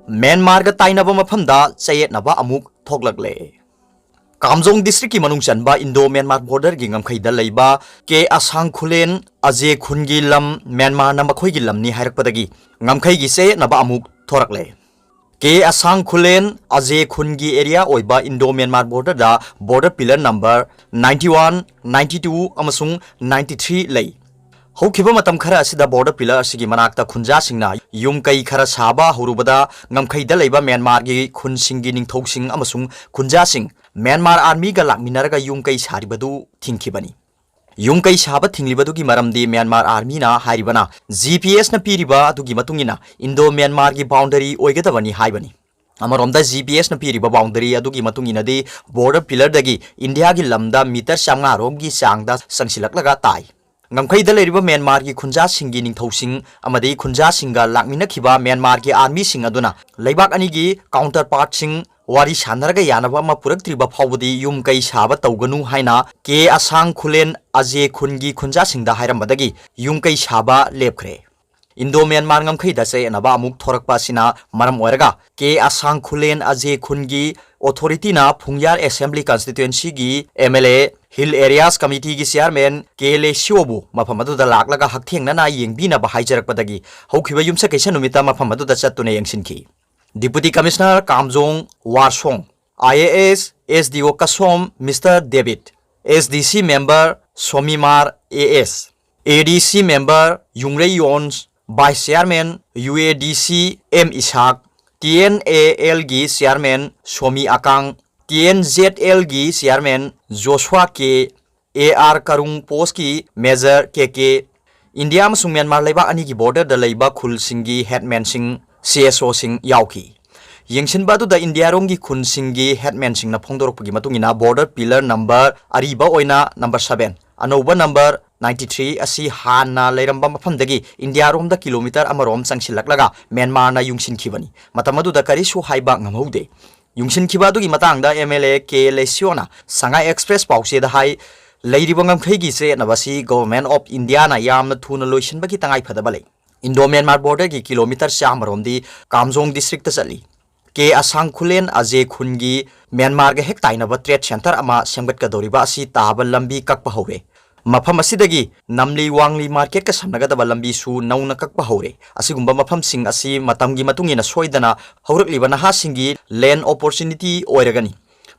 Myanmar का ताइनबा मफमदा चयेतनबा अमुक थोकलकले Kamjong district की मनुंग चनबा इंडो म्यांमार बॉर्डर की ngमखैदा लेबा के आसांग खुलेन अजे खुनगी लम म्यांमार न मखोई की लमनी हायरकपदगी ngमखै की चयेतनबा अमुक थोरकले के आसांग खुलेन अजे खुनगी एरिया ओइबा इंडो म्यांमार बॉर्डर दा बॉर्डर पिलर नंबर 91 92 अमसुंग 93 लई हौखिबा मतम खरा असिदा बॉर्डर पिलर असिगी मनाक्ता खुंजा सिंगना युम कई खरा साबा हुरुबदा ngमखैदा लेबा म्यांमार की खुनसिंगी निंगथौसिंग अमसुंग खुंजा सिंग म्यांमार आर्मी का लाकमिनरगा युम कई सारिबदु थिंखिबनी युम कई साबा थिंगलिबदुगी मरमदी म्यांमार आर्मी ना हारिबना जीपीएस न पीरिबा अदुगी मतुंगिना इंडो म्यांमार की बाउंडरी ओइगदबनी हाइबनी अमरोमदा जीपीएस न पीरिबा बाउंडरी अदुगी मतुंगिनदी बॉर्डर पिलर दगी इंडिया की लमदा मीटर 500 रोम की चांगदा संगसिलकलगा ताई ngमखैदा लेरिबा म्यांमार की खुंजा सिंगी निंगथौसिंग अमदि खुंजा सिंगा लाकमिनखिबा म्यांमार की आर्मी सिंग अदुना लेबाक अनिगी काउंटर पार्ट सिंग वारी सानरगा यानबा मा पुरक्त्रिबा फावबदी युम कई साबा तौगनु हाइना के आसांग खुलेन अजे खुनगी खुंजा सिंगदा हाइरमबदगी युम कई साबा लेपखरे इंडो म्यांमार ngमखैदा चयेतनबा अमुक थोरकपासिना मरम ओइरगा के आसांग खुलेन अजे खुनगी ऑथोरिटी ना फुंगयार असेंबली कॉन्स्टिट्यूएंसी की एमएलए हिल एरियाज कमिटी की चेयरमैन केले शिवबु मफम अदुदा लाकलगा हकथेंगना येंगबिनबा हाइजरकपदगी हौखिबा युमसा कैसा नुमिता मफम अदुदा चत्तुना येंसिनखि deputy commissioner Kamjong Warsong IAS SDO Kasom mister David SDC member सोमीमार एएस एडीसी मेंबर युंगरे योन्स vice chairman UADC M Isaac TNAL की चेयरमैन सोमी आकांग टीएनजेडएल की chairman Joshua K AR Karung post की मेजर के इंडिया में म्यांमार लेबा अनी की बॉर्डर द लेबा खुल सिंगी हेडमैन सिंह सीएसओ सिंह याउखी यंगसिनबा दु द इंडिया रोंग की खुन सिंगी हेडमैन सिंह न फोंदोरपगी मतुंगिना बॉर्डर पिलर नंबर अरीबा ओइना नंबर 7 अनोबा नंबर 93 असी हाना लेरंबा मफमदगी इंडिया रोम द किलोमीटर अमरोम संगसिलकलगा म्यांमार ना युंगसिनखिबनी मतमदु द करिसु हाइबा ngमहौदे युंगसिनखिबादुगी मतंगदा एमएलए के लेसियोना संगाई एक्सप्रेस पाउसे द हाई लेरिबा ngमखैगी चेतनबसी गवर्नमेंट ऑफ इंडिया ना यामना थुना लोइसनबगी तंगाई फदबले इंडो म्यांमार बॉर्डर की किलोमीटर 4 मरोमदी कामजोंग डिस्ट्रिक्ट चली के आसांग खुलेन अजे खुनगी म्यांमार के हेक ताइनबा ट्रेड सेंटर अमा सेमगतकदोरिबा असि ताबा लंबी कक्पा हौरे मफम असिदगी नमली वांगली मार्केट का समनगदबा लंबी सु नौना कक्पा हौरे असिगुंबा मफम सिंग असि मतमगी मतुंगिना सोइदना हौरकलिबा नहासिंगी लैंड अपॉर्चुनिटी ओइरगनी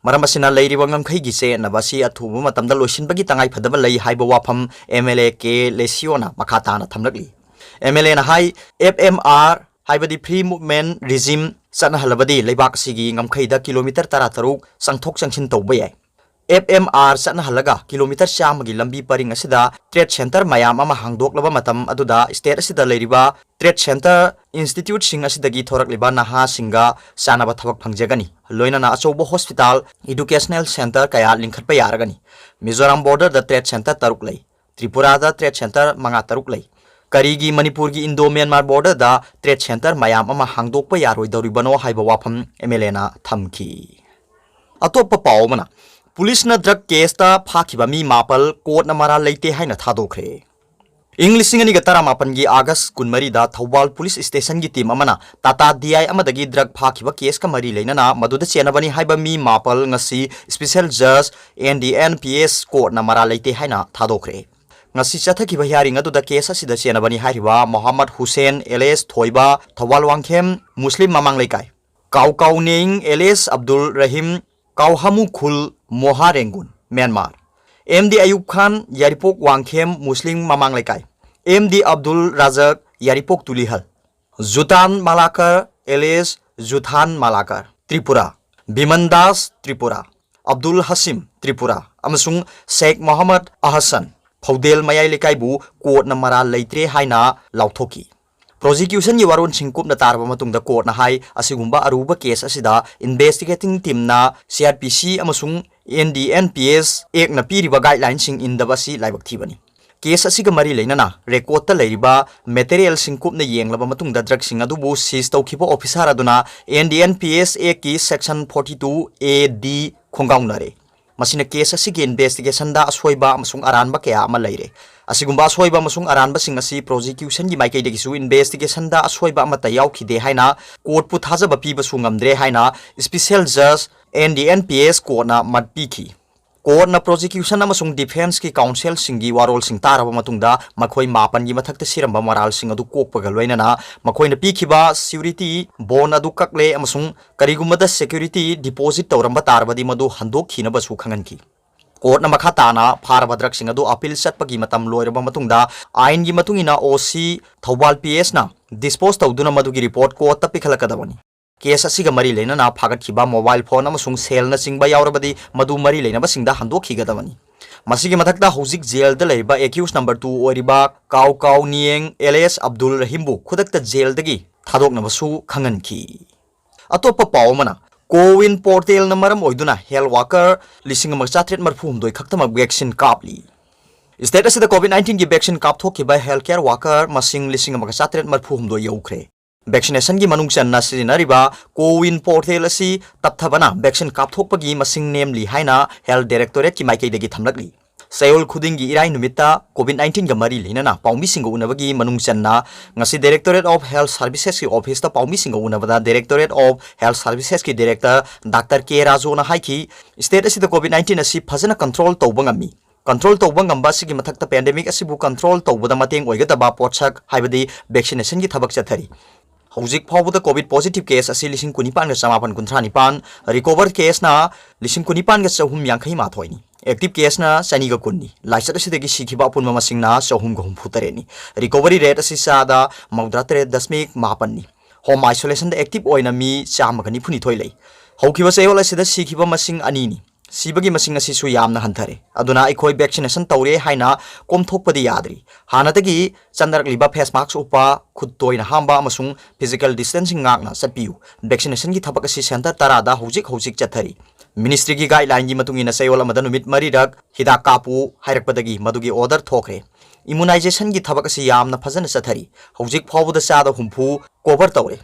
मरम असिना लेरिबा ngमखैगी चेतनबासी अथुबा मतमदा लोइसिनबगी तंगाई फदबा लई हाइबा वाफम एमएलए के लेसियोना मखाताना थमलकली एमएलए ना हाई एफएमआर हाइबदी फ्री मूवमेंट रिजिम चनहलबदी लेबाक सिगी ngमखैदा किलोमीटर 13 संगथोक संगसिन तौबा याय एफएमआर चनहलगा किलोमीटर 100 की लंबी परिंग असिदा ट्रेड सेंटर मयाम अमा हांगदोकलबा मतम अदुदा स्टेट असिदा लेरिबा ट्रेड सेंटर इंस्टीट्यूट सिंग असिदगी थोरकलिबा नहा सिंगा सानबा थबक फंगजगनी लोइनाना अचौबा हॉस्पिटल एजुकेशनल सेंटर कया लिंखटपा यारगनी मिजोराम बॉर्डर द ट्रेड सेंटर 3 लई त्रिपुरा द ट्रेड सेंटर 3 लई करीगी मणिपुर की इंडो म्यांमार बॉर्डर दा ट्रेड सेंटर मयाम अमा हांगदोकपा यारोइदौरिबनो हाइबा वाफम एमएलए ना थमखी अतोप्पा पाओ मना पुलिस न ड्रग केस ता फाखिबा मी मापल कोर्ट न मरा लेते हाइना थादोखरे इंग्लिश सिंगनी गतरा मापन की अगस्त 19 दा थौबाल पुलिस स्टेशन की टीम अमना टाटा डीआई अमदगी ड्रग फाखिबा केस का मरी लेना मदुदा चेनबनी हाइबा मी मापल ngasi स्पेशल जज एनडीएनपीएस कोर्ट न मरा लेते हाइना थादोखरे ngasi chathaki hiring adu da case asida chenabani hairiba Mohammad Hussein Elias Thoiba Thawal Wangkhem Muslim mamang leikai Kau Ning Elias Abdul Rahim Kau Hamu Khul Moha Rengun Myanmar MD Ayub Khan Yaripok Wangkhem Muslim mamang leikai MD Abdul Razak Yaripok Tulihal Zutan Malakar Elias Juthan Malakar Tripura Biman Das Tripura Abdul Hasim Tripura amasung Sheikh Mohammad Ahsan फौदेल मयाई लेकाइबु court न मरा लेत्रे हाइना लाउथोकी prosecution की वारोन सिंकुप न तारबा मतुंगदा कोर्ट न हाई असिगुंबा अरुबा केस असिदा इन्वेस्टिगेटिंग टीम ना सीआरपीसी अमसुंग एनडीएनपीएस एक न पीरिबा गाइडलाइन सिंग इंदबासी लाइबक थीबनी केस असिगा मरी लेना रेकॉर्ड ता लेरिबा मटेरियल सिंकुप न येंगलबा मतुंगदा ड्रग सिंग अदुबु सीज तौखिबा ऑफिसर अदुना एनडीएनपीएस एक की सेक्शन 42 ए डी खोंगाउनरे masina case asigi investigation da ashoiba amasung aranba kaya ama leire asigumba ashoiba amasung aranba sing asi prosecution gi maikei degi su investigation da ashoiba amata yaukide haina court pu thajaba piba su ngamdre haina special judge NDNPS court na matpiki court na prosecution amasung defense ki counsel singi warol sing taraba matungda makhoi mapan gi mathakta siramba moral sing adu kokpaga loina na makhoi na pikhiba security bond adu kakle amasung karigumada security deposit tawramba tarbadi madu handok khina basu khanganki court na makha tana pharaba drug sing adu appeal satpagi matam loiraba matungda ain gi matungina OC Thobal PS na dispose tawduna madu gi report court ta pikhalakadabani case asiga mari leina na phagathiba mobile phone amasung sel na singba yaurabadi madu mari leina ba singda handokhigadabani masigi mathakta hojik jail da leiba accused number 2 oriba kaw nieng LS Abdul Rahim bu khudakta jail dagi thadokna basu khanganki atopa pawmana Kowin portal na maram oiduna health worker lising machatret marphum doi khaktama vaccine kapli state asida COVID-19 gi vaccine kap thokiba healthcare worker masing lising machatret marphum doi yaukre vaccination gi manung chan na sinariba Kowin portal asi tapthabana vaccine kapthokpagi masing namely haina health directorate ki maikei degi thamlakli sayol khudingi irai numita COVID-19 ga mari lina na paumi singo unabagi manung chan na ngasi directorate of health services ki office ta paumi singo unabada directorate of health services ki director Dr. K Rajo na haiki state asi COVID-19 asi phajana control tawbangami control tawbangamba sigi mathakta pandemic asibu control tawbada mateng oigadaba potsak haibadi vaccination gi thabak chathari hojik phawbuda covid positive case asi lising kunipan ga samapan kunthanipan recover case na lising kunipan ga chahum yankhai ma thoini active case na sani ga kunni laisat asi degi sikhiba punma masing na chahum ga hum futare ni recovery rate asi sada maudra 3.8 ni home isolation da active oina mi chama ga ni phuni thoi lei haukiba sayol asi da sikhiba masing ani ni sibagi masing asi su yamna hanthare aduna ikoi vaccination tawre haina komthokpadi yadri hanadagi chandarakliba face mask upa khuttoina hamba amasung physical distancing ngakna satpiu vaccination gi thabak asi center tarada hojik chathari ministry gi guideline gi matungina sayol amada numit marirak hida kapu hairakpadagi madugi order thokre immunization gi thabak asi yamna phajana chathari hojik phawbuda sada humpu cover tawre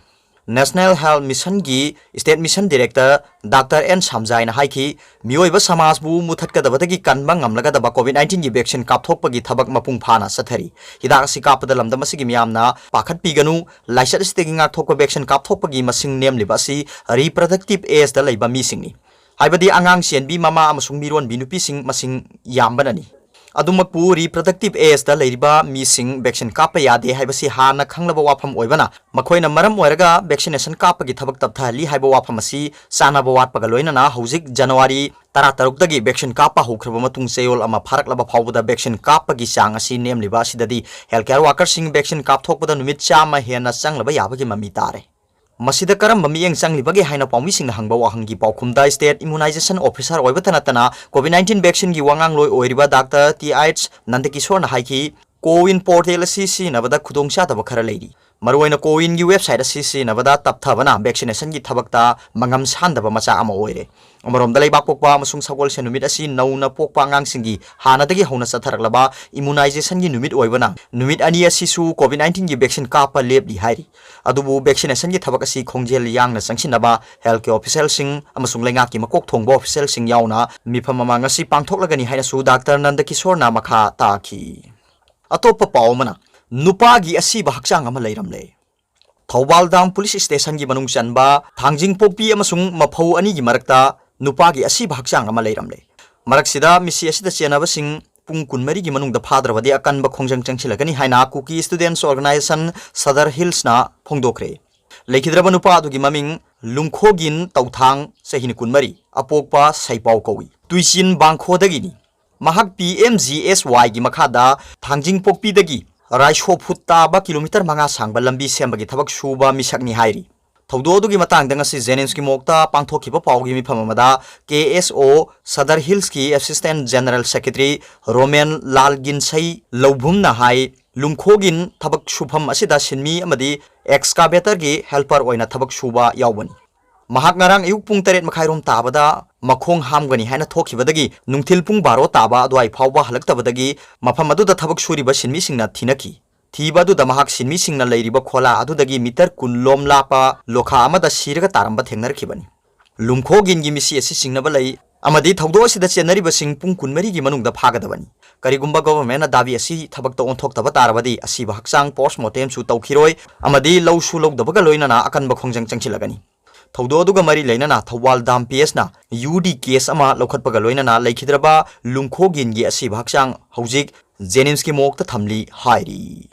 National Health Mission gi State Mission Director Dr. N Samjai na haiki miyoiba samaj bu muthatkadabadagi kanba ngamlagadaba COVID-19 gi vaccine kapthokpagi thabak mapung phana sathari hidak si kapada lamdam asigi miyamna pakhat piganu laisat stegi ngak thokpa vaccine kapthokpagi masing nemliba si reproductive age da leiba mi singni haibadi angang sienbi mama amasung miron binupi sing masing yambanani adumakpu reproductive age da leiriba mising vaccine kapa yade haibasi hana khanglaba wafam oibana makoina maram oiraga vaccination kapa gi thabak tapthali haiba wafam asi sanaba watpaga loina na hojik January 13 dagi vaccine kapa hokraba matung seyol ama pharaklaba phawbuda vaccine kapa gi chang asi nemliba sidadi healthcare workers sing vaccine kap thokpada numit chama hena changlaba yabagi mami tare masida karam mamieng changlibagi haina paumi sing hangba wahangi paukhumda state immunization officer oibatanatana COVID-19 vaccine gi wangang loi oiriba Dr. TH Nandakishore na haiki Kowin portal CC nabada khudongcha tabak khara leiri maruina Kowin gi website CC nabada tapthabana vaccination gi thabakta mangam sandaba macha ama oire amarom dalai bak pokpa amasung sagol se numit asi nauna pokpa ngang singi hana dagi hona satharaklaba immunization gi numit oibana numit ani asi su COVID-19 gi vaccine kapa lebli hairi adubu vaccination gi thabak asi khongjel yang na sangsinaba health official sing amasung lenga ki makok thongbo official sing yauna mifam ama ngasi pangthoklagani haina su Dr. Nandakishore na makha taki atopa pawmana nupagi asiba hakchang ama leiramle Thobal Dam Police Station gi manung chanba thangjing pokpi amasung maphau ani gi marakta nupagi asiba hakchang ama leiramle maraksida misi asida chenaba sing pung kunmari gi manung da phadrabadi akanba khongjang changchilagani haina Cookie Students Organization Sadar Hills na phongdokre lekidraba nupa adu gi maming lungkhogin tauthang sahin kunmari apokpa saipau kowi tuisin bangkho dagini mahak PMGSY gi makhada thangjing pokpi dagi Raisho Putta ba kilometer manga sangba lambi sembagi thabak suba misakni hairi thodo dugi matang danga si Zeninski mokta pangthokiba pawgi mi phamamada KSO Sadar Hills ki Assistant General Secretary Roman Lalginsai Lobhum na hai lumkhogin thabak shubham asida sinmi amadi excavator gi helper oina thabak suba yawbani mahak ngarang ayuk pung 8 makhairom tabada Makhong-hamba ni haina thokhibadagi nungthil pung 12 taba adwai phawba halaktabadagi mafam adu da thabak suriba sinmi singna thinaki thiba du da mahak sinmi singna leiriba khola adu dagi meter kunlom lapa lokha amada siraga taramba thengnar khibani lumkhogin gi misi asi singna balai amadi thawdo asida chenariba sing pung kunmari gi manungda phagadabani karigumba government na dabi asi thabak to onthok taba tarabadi asiba haksang postmortem su tawkhiroi amadi lawsu lawdabaga loina na akanba khongjang changchilagani thawdo aduga mari leina na thawal dam ps na UD case ama lokhatpaga loina na laikhidraba lungkhogin gi asiba haksang hojik Jennings ki mok ta thamli hairi